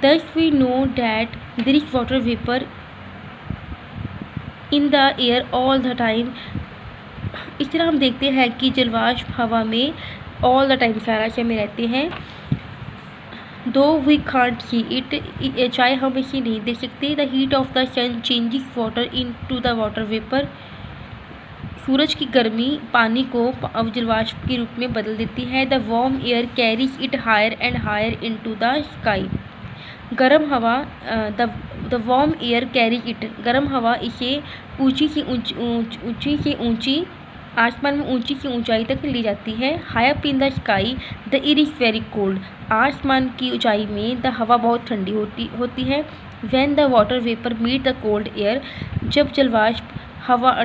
Thus we know that there is water vapor in the air all the time. इस तरह हम देखते हैं कि जलवाष्प हवा में all the time सारा समय रहते हैं. Though we can't see it, चाहे हम इसे नहीं देख सकते. The heat of the sun changes water into the water vapor. सूरज की गर्मी पानी को जलवाष्प के रूप में बदल देती है. The warm air carries it higher and higher into the sky. गर्म हवा the warm air carries it. गर्म हवा इसे ऊंची से ऊंची आसमान में ऊंची से ऊंचाई तक ले जाती है. High up in the sky the air is very cold. आसमान की ऊंचाई में द हवा बहुत ठंडी होती है. When the water vapor meet the cold air, जब जलवाष्प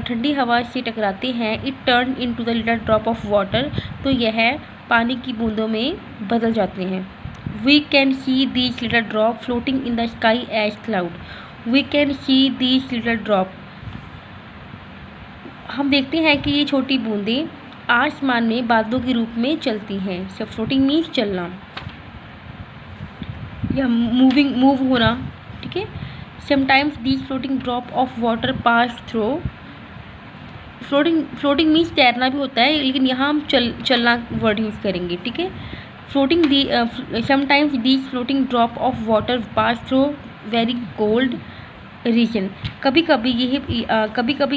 ठंडी हवा से टकराते हैं, it turn into the little drop of water, तो यह पानी की बूंदों में बदल जाते हैं. We can see these little drop floating in the sky as cloud. We can see these little drop. हम देखते हैं कि ये छोटी बूंदें आसमान में बादलों के रूप में चलती हैं. सब फ्लोटिंग मीन्स चलना या मूव होना. ठीक है. Sometimes these floating drop of water pass through. Floating means तैरना भी होता है, लेकिन यहाँ हम चलना वर्ड यूज़ करेंगे. ठीक है. Sometimes these floating drop of water pass through very cold region. कभी कभी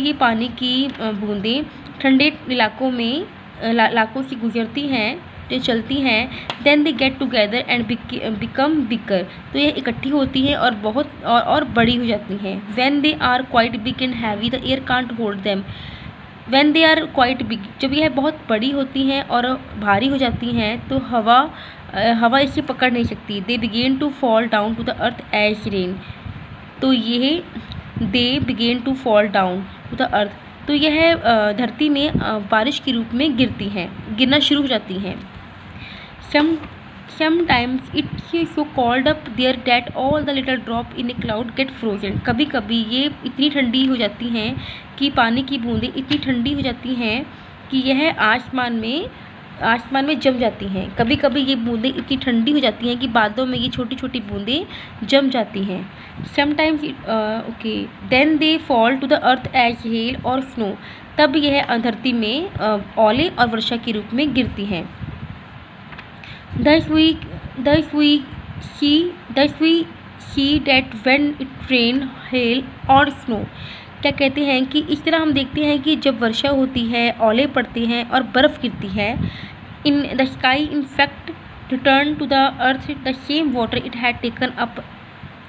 ये पानी की बूंदें ठंडे इलाकों से गुजरती हैं, जो चलती हैं. Then they get together and become bigger. तो ये इकट्ठी होती हैं और बहुत और बड़ी हो जाती हैं. When they are quite big and heavy the air can't hold them. When they are quite big, जब यह बहुत बड़ी होती हैं और भारी हो जाती हैं, तो हवा इसे पकड़ नहीं सकती. They begin to fall down to the earth as rain. तो यह they begin to fall down to the earth, तो यह धरती में बारिश के रूप में गिरना शुरू हो जाती हैं. Sometimes it's so cold up there that all the little drop in a cloud get frozen. कभी कभी ये इतनी ठंडी हो जाती हैं कि पानी की बूंदें इतनी ठंडी हो जाती हैं कि यह आसमान में जम जाती हैं. कभी कभी ये बूंदें इतनी ठंडी हो जाती हैं कि बादलों में ये छोटी छोटी बूंदें जम जाती हैं. Sometimes then they fall to the earth as hail or snow. तब यह धरती में ओले और वर्षा के रूप में गिरती हैं. Thus we see that when it rain, hail or snow. क्या कहते हैं कि इस तरह हम देखते हैं कि जब वर्षा होती है, ओले पड़ते हैं और बर्फ़ गिरती है. In the sky in fact return to the earth the same water it had taken up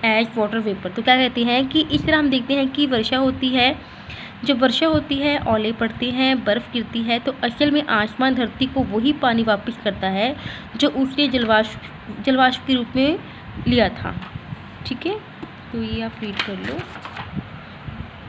as water vapor. तो क्या कहते हैं कि इस तरह हम देखते हैं कि वर्षा होती है, जब वर्षा होती है, ओले पड़ते हैं, बर्फ़ गिरती है, तो असल में आसमान धरती को वही पानी वापस करता है जो उसने जलवाष्प के रूप में लिया था. ठीक है. तो ये आप रीड कर लो.